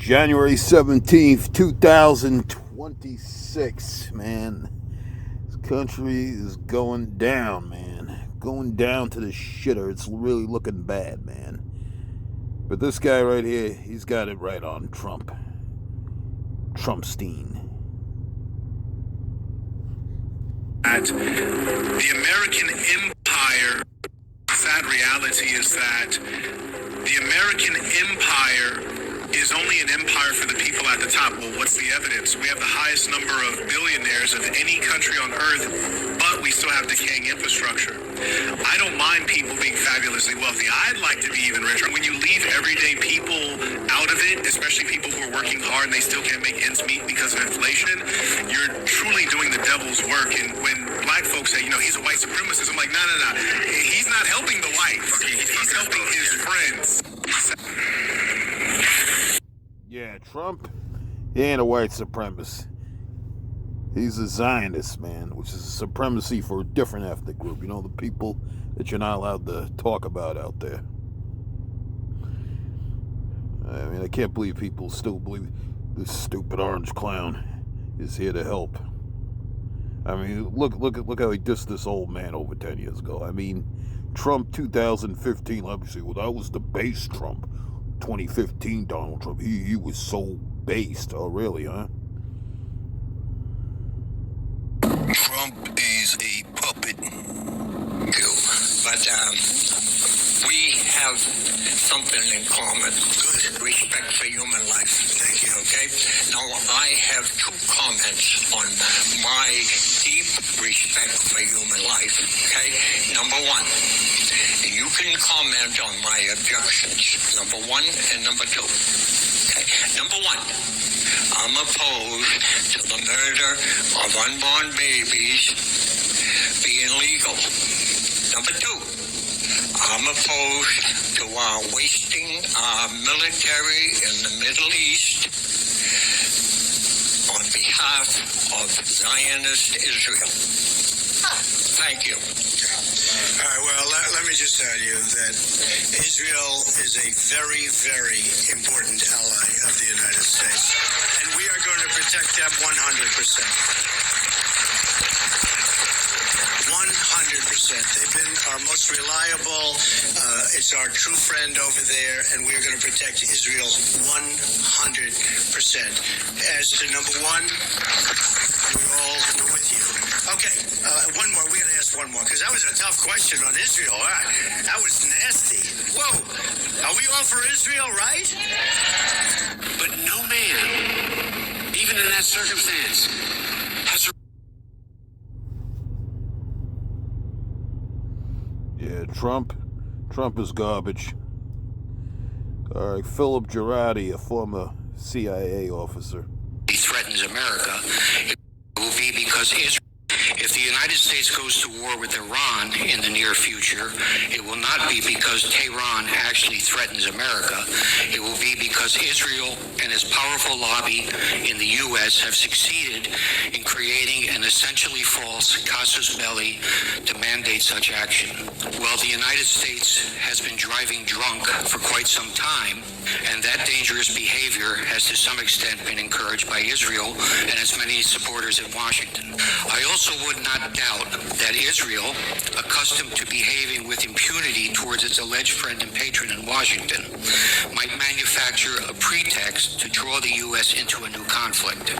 January 17th, 2026, man. This country is going down, man. Going down to the shitter. It's really looking bad, man. But this guy right here, he's got it right on Trump. Trumpstein. That the American empire, sad reality is that the American empire is only an empire for the people at the top. Well, what's the evidence? We have the highest number of billionaires of any country on earth, but we still have decaying infrastructure. I don't mind people being fabulously wealthy. I'd like to be even richer. When you leave everyday people out of it, especially people who are working hard and they still can't make ends meet because of inflation, you're truly doing the devil's work. And when black folks say, he's a white supremacist, I'm like, no. He's not helping the whites. He's helping his friends. Yeah, Trump, he ain't a white supremacist. He's a Zionist, man, which is a supremacy for a different ethnic group. The people that you're not allowed to talk about out there. I mean, I can't believe people still believe this stupid orange clown is here to help. I mean, look how he dissed this old man over 10 years ago. I mean, Trump 2015, let me see, well, that was the base Trump. 2015 Donald Trump, he was so based. Oh, really, huh? Trump is a puppet. But we have something in common. Good. Respect for human life. Thank you. Okay? Now, I have two comments on my deep respect for human life. Okay? Number one, you can comment on my objections. Number one and number two. Okay? Number one, I'm opposed to the murder of unborn babies being legal. Number two, I'm opposed to our wasting our military in the Middle East on behalf of Zionist Israel. Thank you. All right, well, let me just tell you that Israel is a very, very important ally of the United States, and we are going to protect them 100%. 100%. They've been our most reliable. It's our true friend over there, and we're going to protect Israel 100%. As to number one, we're with you. Okay, one more. We got to ask one more, because that was a tough question on Israel. That was nasty. Whoa. Are we all for Israel, right? But no man, even in that circumstance, has a... Yeah, Trump is garbage. All right, Philip Girardi, a former CIA officer. He threatens America. It will be because if the United States goes to war with Iran in the near future, it will not be because Tehran actually threatens America. It will be because Israel and its powerful lobby in the U.S. have succeeded in creating an essentially false casus belli to mandate such action. Well, the United States has been driving drunk for quite some time, and that dangerous behavior has to some extent been encouraged by Israel and its many supporters in Washington. I also would not doubt that Israel, accustomed to behaving with impunity towards its alleged friend and patron in Washington, might manufacture a pretext to draw the U.S. into a new conflict.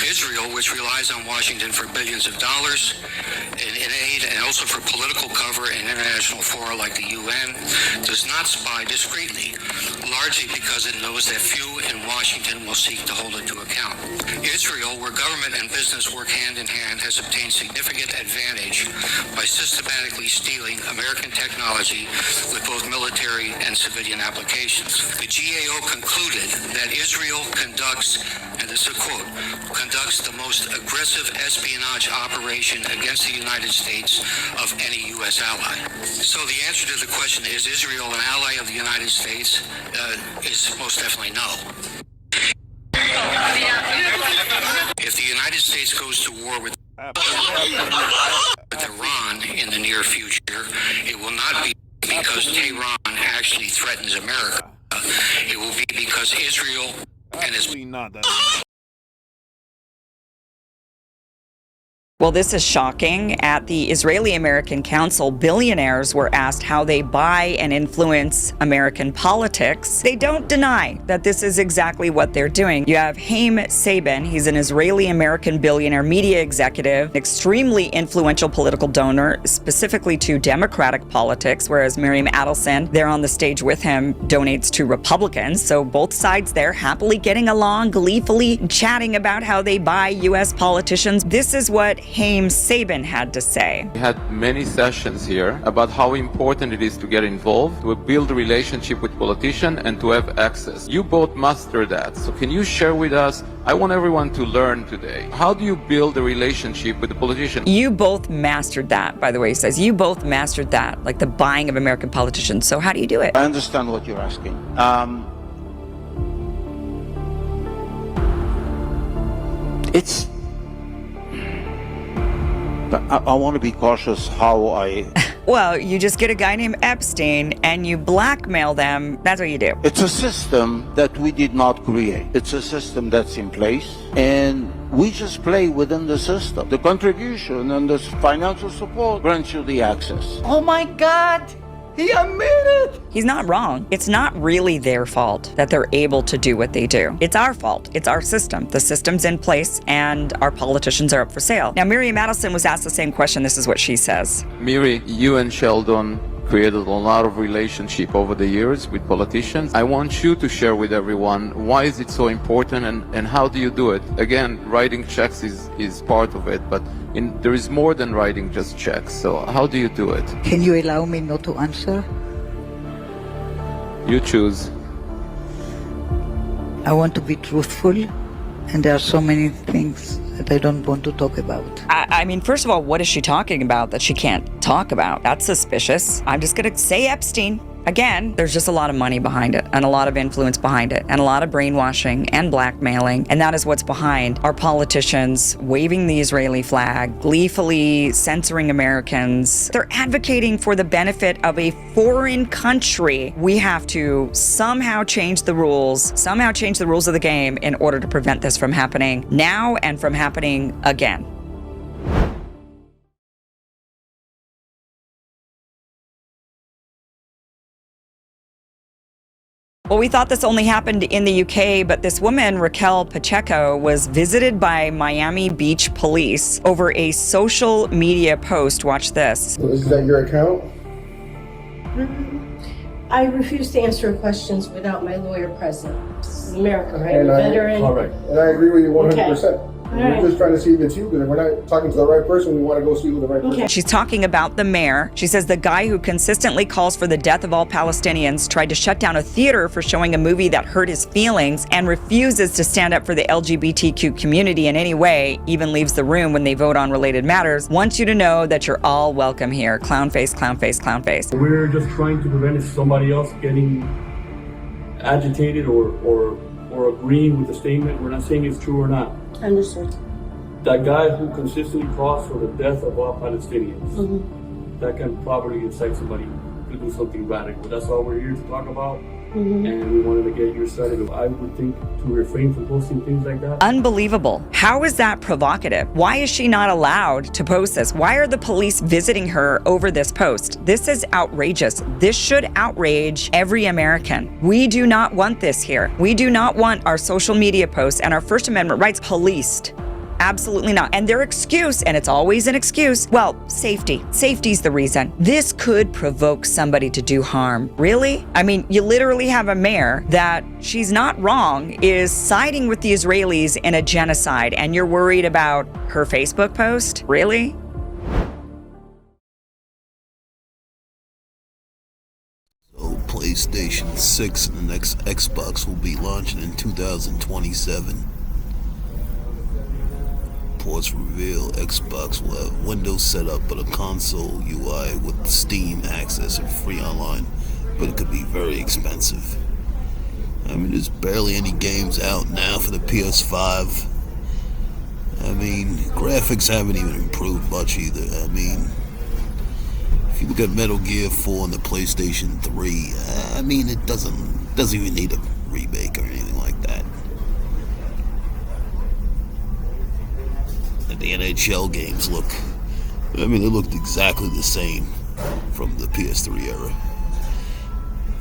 Israel, which relies on Washington for billions of dollars in aid and also for political cover in international fora like the UN, does not spy discreetly, largely because it knows that few in Washington will seek to hold it to account. Israel, where government and business work hand in hand, has obtained significant advantage by systematically stealing American technology with both military and civilian applications. The GAO concluded that Israel conducts, and this is a quote, conducts the most aggressive espionage operation against the United States of any U.S. ally. So the answer to the question, is Israel an ally of the United States, is most definitely no. If the United States goes to war with Iran in the near future, it will not be because Tehran actually threatens America. It will be because Israel And as Absolutely not. Well, this is shocking. At the Israeli American Council, billionaires were asked how they buy and influence American politics. They don't deny that this is exactly what they're doing. You have Haim Saban. He's an Israeli American billionaire media executive, extremely influential political donor, specifically to Democratic politics, whereas Miriam Adelson, there on the stage with him, donates to Republicans. So both sides there happily getting along, gleefully chatting about how they buy U.S. politicians. This is what Haim Saban had to say. We had many sessions here about how important it is to get involved, to build a relationship with politicians, and to have access. You both master that. So can you share with us? I want everyone to learn today. How do you build a relationship with the politician? You both mastered that, by the way, he says. You both mastered that, like the buying of American politicians. So how do you do it? I understand what you're asking. I want to be cautious how I... Well, you just get a guy named Epstein and you blackmail them. That's what you do. It's a system that we did not create. It's a system that's in place, and we just play within the system. The contribution and the financial support grants you the access. Oh my God! He admitted! He's not wrong. It's not really their fault that they're able to do what they do. It's our fault. It's our system. The system's in place and our politicians are up for sale. Now, Miriam Adelson was asked the same question. This is what she says. Miri, you and Sheldon created a lot of relationship over the years with politicians. I want you to share with everyone why is it so important and how do you do it? Again, writing checks is part of it, but there is more than writing just checks. So how do you do it? Can you allow me not to answer? You choose. I want to be truthful, and there are so many things that I don't want to talk about. I mean, first of all, what is she talking about that she can't talk about? That's suspicious. I'm just going to say Epstein. Again, there's just a lot of money behind it and a lot of influence behind it and a lot of brainwashing and blackmailing. And that is what's behind our politicians waving the Israeli flag, gleefully censoring Americans. They're advocating for the benefit of a foreign country. We have to somehow change the rules of the game in order to prevent this from happening now and from happening again. Well, we thought this only happened in the UK, but this woman, Raquel Pacheco, was visited by Miami Beach police over a social media post. Watch this. Is that your account? I refuse to answer questions without my lawyer present. This is America, right? And Veteran. And I agree with you 100%. Okay. We're right. just trying to see if it's you, because we're not talking to the right person. We want to go see who the right person is. She's talking about the mayor. She says the guy who consistently calls for the death of all Palestinians tried to shut down a theater for showing a movie that hurt his feelings and refuses to stand up for the LGBTQ community in any way, even leaves the room when they vote on related matters, wants you to know that you're all welcome here. Clown face, clown face, clown face. We're just trying to prevent somebody else getting agitated or agreeing with the statement. We're not saying it's true or not. Understood. That guy who consistently calls for the death of all Palestinians, that can probably incite somebody to do something radical. That's all we're here to talk about. And we wanted to get your side of it. I would think to refrain from posting things like that. Unbelievable. How is that provocative? Why is she not allowed to post this? Why are the police visiting her over this post? This is outrageous. This should outrage every American. We do not want this here. We do not want our social media posts and our First Amendment rights policed. Absolutely not. And their excuse, and it's always an excuse, well, safety. Safety's the reason. This could provoke somebody to do harm. Really? I mean, you literally have a mayor that, she's not wrong, is siding with the Israelis in a genocide, and you're worried about her Facebook post? Really? So PlayStation 6 and the next Xbox will be launching in 2027. Reports reveal Xbox will have Windows set up but a console UI with Steam access and free online, but it could be very expensive. I mean, there's barely any games out now for the PS5. I mean, graphics haven't even improved much either. I mean, if you look at Metal Gear 4 on the PlayStation 3, I mean, it doesn't even need a remake or anything like that. the NHL games look, I mean, they looked exactly the same from the PS3 era.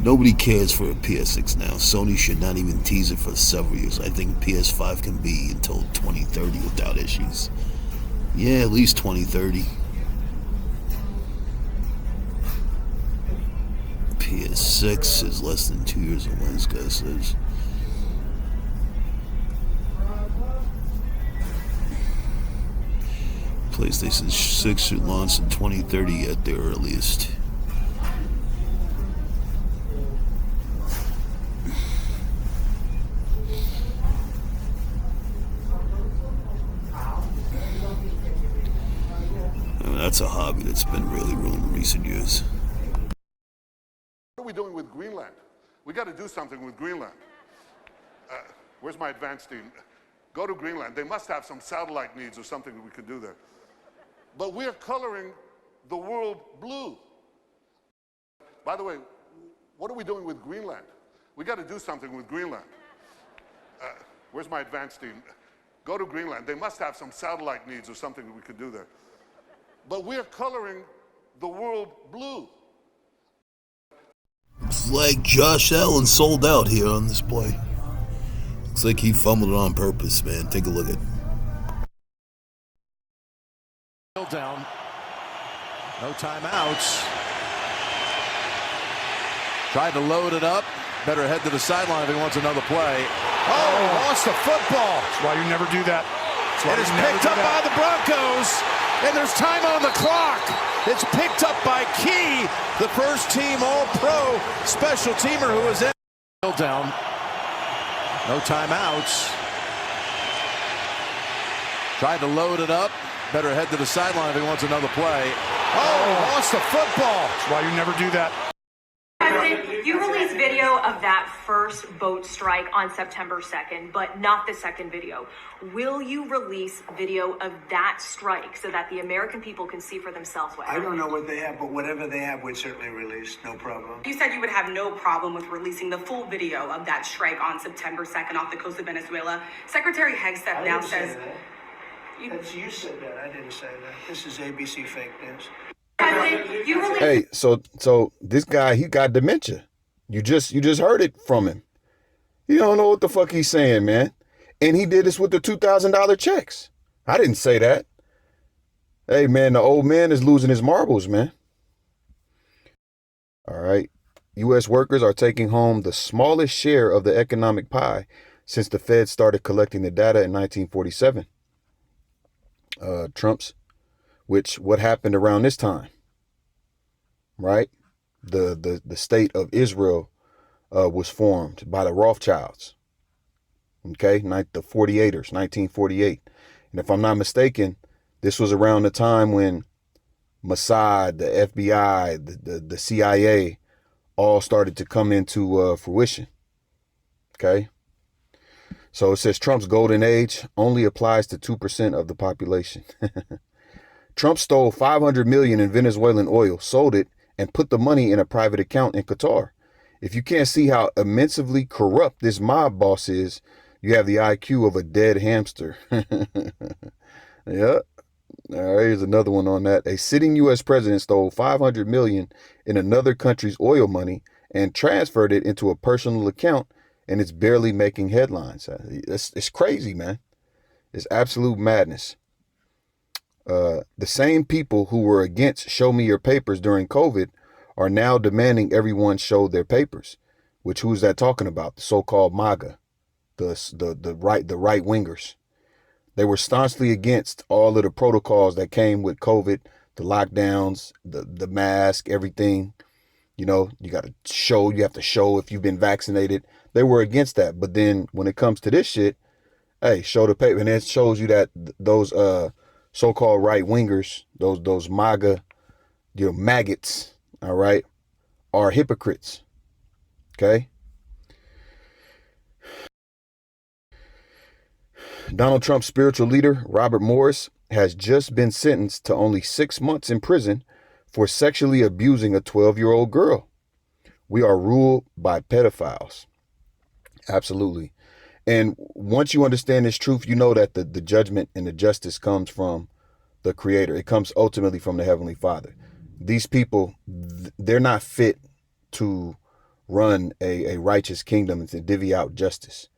Nobody cares for a PS6 now. Sony should not even tease it for several years. I think PS5 can be until 2030 without issues. Yeah, at least 2030. PS6 is less than 2 years away, this guy says. PlayStation 6 should launch in 2030 at the earliest. I mean, that's a hobby that's been really ruined in recent years. What are we doing with Greenland? We got to do something with Greenland. Where's my advanced team? Go to Greenland. They must have some satellite needs or something that we could do there. But we're coloring the world blue. By the way, what are we doing with Greenland? We got to do something with Greenland. Where's my advanced team? Go to Greenland. They must have some satellite needs or something that we could do there. But we're coloring the world blue. It's like Josh Allen sold out here on this play. Looks like he fumbled it on purpose, man. Take a look at it. Down. No timeouts. Tried to load it up. Better head to the sideline if he wants another play. Oh, lost the football. That's why you never do that. It is picked up by the Broncos, and there's time on the clock. It's picked up by Key, the first team All-Pro special teamer who was in. Down. No timeouts. Tried to load it up. Better head to the sideline if he wants another play. Oh, lost the football. That's why you never do that. President, you released video of that first boat strike on September 2nd, but not the second video. Will you release video of that strike so that the American people can see for themselves what happened? I don't know what they have, but whatever they have, we'd certainly release. No problem. You said you would have no problem with releasing the full video of that strike on September 2nd off the coast of Venezuela. Secretary Hegseth now says... You said that. I didn't say that. This is ABC fake news. Hey, so this guy, he got dementia. You just heard it from him. You don't know what the fuck he's saying, man. And he did this with the $2,000 checks. I didn't say that. Hey, man, the old man is losing his marbles, man. All right. U.S. workers are taking home the smallest share of the economic pie since the Fed started collecting the data in 1947. Trump's, what happened around this time, right? The state of Israel was formed by the Rothschilds, okay, the 48ers, 1948. And if I'm not mistaken, this was around the time when Mossad, the FBI, the CIA all started to come into fruition, okay? So it says Trump's golden age only applies to 2% of the population. Trump stole $500 million in Venezuelan oil, sold it, and put the money in a private account in Qatar. If you can't see how immensely corrupt this mob boss is, you have the IQ of a dead hamster. Yeah. All right, here's another one on that. A sitting U.S. president stole $500 million in another country's oil money and transferred it into a personal account, and it's barely making headlines. It's crazy, man. It's absolute madness. The same people who were against show me your papers during COVID are now demanding everyone show their papers. Which, who's that talking about? The so-called MAGA, the right wingers. They were staunchly against all of the protocols that came with COVID, the lockdowns, the mask, everything. You know, you have to show if you've been vaccinated. They were against that. But then when it comes to this shit, hey, show the paper. And it shows you that those so-called right wingers, those MAGA, maggots, all right, are hypocrites. Okay. Donald Trump's spiritual leader, Robert Morris, has just been sentenced to only 6 months in prison for sexually abusing a 12-year-old girl. We are ruled by pedophiles. Absolutely. And once you understand this truth, you know that the judgment and the justice comes from the Creator. It comes ultimately from the Heavenly Father. These people, they're not fit to run a righteous kingdom and to divvy out justice.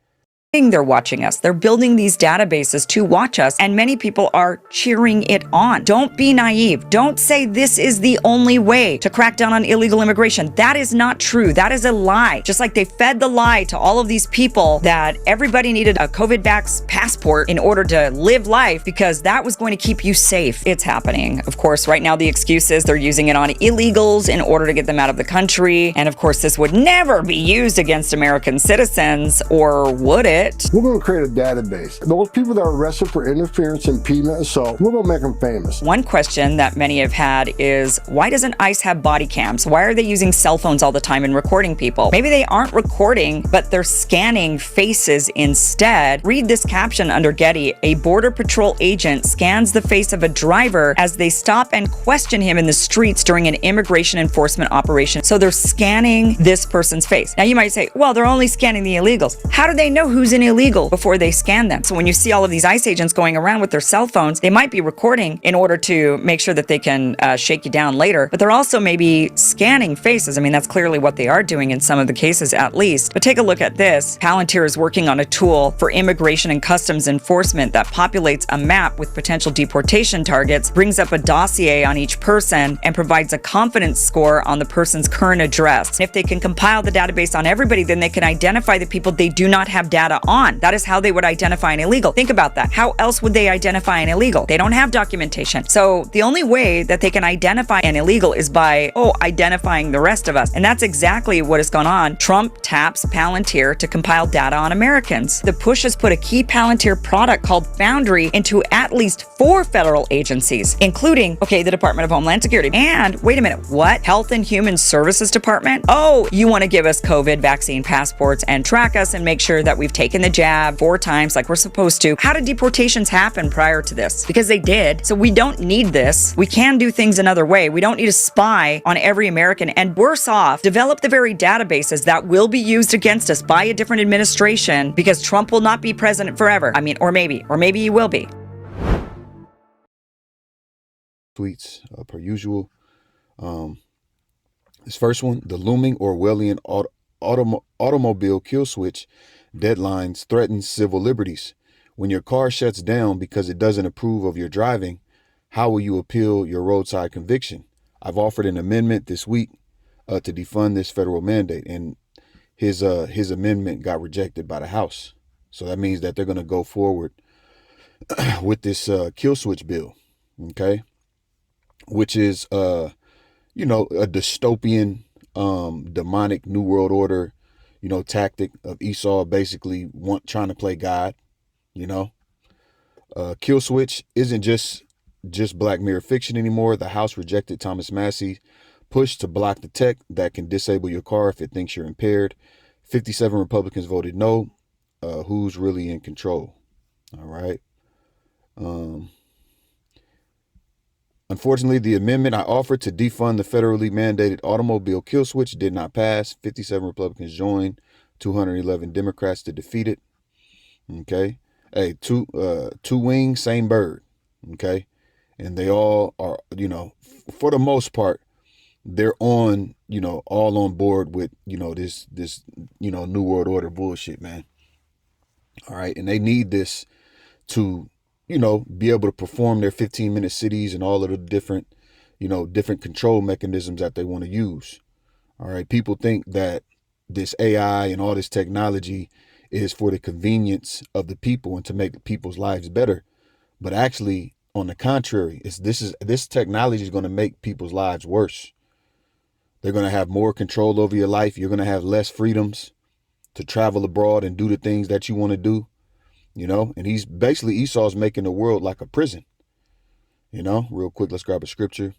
They're watching us. They're building these databases to watch us, and many people are cheering it on. Don't be naive. Don't say this is the only way to crack down on illegal immigration. That is not true. That is a lie. Just like they fed the lie to all of these people that everybody needed a COVID-vax passport in order to live life because that was going to keep you safe. It's happening. Of course, right now the excuse is they're using it on illegals in order to get them out of the country. And of course, this would never be used against American citizens, or would it? We're going to create a database. Those people that are arrested for interference, impediment, assault, we're going to make them famous. One question that many have had is, why doesn't ICE have body cams? Why are they using cell phones all the time and recording people? Maybe they aren't recording, but they're scanning faces instead. Read this caption under Getty. A Border Patrol agent scans the face of a driver as they stop and question him in the streets during an immigration enforcement operation. So they're scanning this person's face. Now you might say, well, they're only scanning the illegals. How do they know who's an illegal before they scan them? So when you see all of these ICE agents going around with their cell phones, they might be recording in order to make sure that they can shake you down later, but they're also maybe scanning faces. I mean, that's clearly what they are doing in some of the cases at least. But take a look at this. Palantir is working on a tool for immigration and customs enforcement that populates a map with potential deportation targets, brings up a dossier on each person, and provides a confidence score on the person's current address. If they can compile the database on everybody, then they can identify the people they do not have data on. That is how they would identify an illegal. Think about that. How else would they identify an illegal? They don't have documentation. So the only way that they can identify an illegal is by, identifying the rest of us. And that's exactly what has gone on. Trump taps Palantir to compile data on Americans. The push has put a key Palantir product called Foundry into at least 4 federal agencies, including, the Department of Homeland Security. And wait a minute, what? Health and Human Services Department? Oh, you want to give us COVID vaccine passports and track us and make sure that we've taken the jab 4 times like we're supposed to. How did deportations happen prior to this? Because they did. So we don't need this. We can do things another way. We don't need to spy on every American. And worse off, develop the very databases that will be used against us by a different administration, because Trump will not be president forever. I mean, or maybe he will be. Tweets per usual. This first one, the looming Orwellian automobile kill switch deadlines threatens civil liberties. When your car shuts down because it doesn't approve of your driving, how will you appeal your roadside conviction? I've offered an amendment this week to defund this federal mandate, and his amendment got rejected by the House. So that means that they're going to go forward with this kill switch bill, okay? Which is, a dystopian, demonic New World Order, tactic of Esau basically trying to play God, Kill switch isn't just Black Mirror fiction anymore. The House rejected Thomas Massey's push to block the tech that can disable your car if it thinks you're impaired. 57 Republicans voted no. Who's really in control? All right. Unfortunately, the amendment I offered to defund the federally mandated automobile kill switch did not pass. 57 Republicans joined, 211 Democrats to defeat it. Okay. Hey, two wings, same bird. Okay. And they all are, for the most part, they're on, all on board with, this New World Order bullshit, man. All right. And they need this to, be able to perform their 15-minute cities and all of the different control mechanisms that they want to use. All right. People think that this AI and all this technology is for the convenience of the people and to make people's lives better. But actually, on the contrary, this technology is going to make people's lives worse. They're going to have more control over your life. You're going to have less freedoms to travel abroad and do the things that you want to do. And he's basically, Esau's making the world like a prison. Real quick, let's grab a scripture.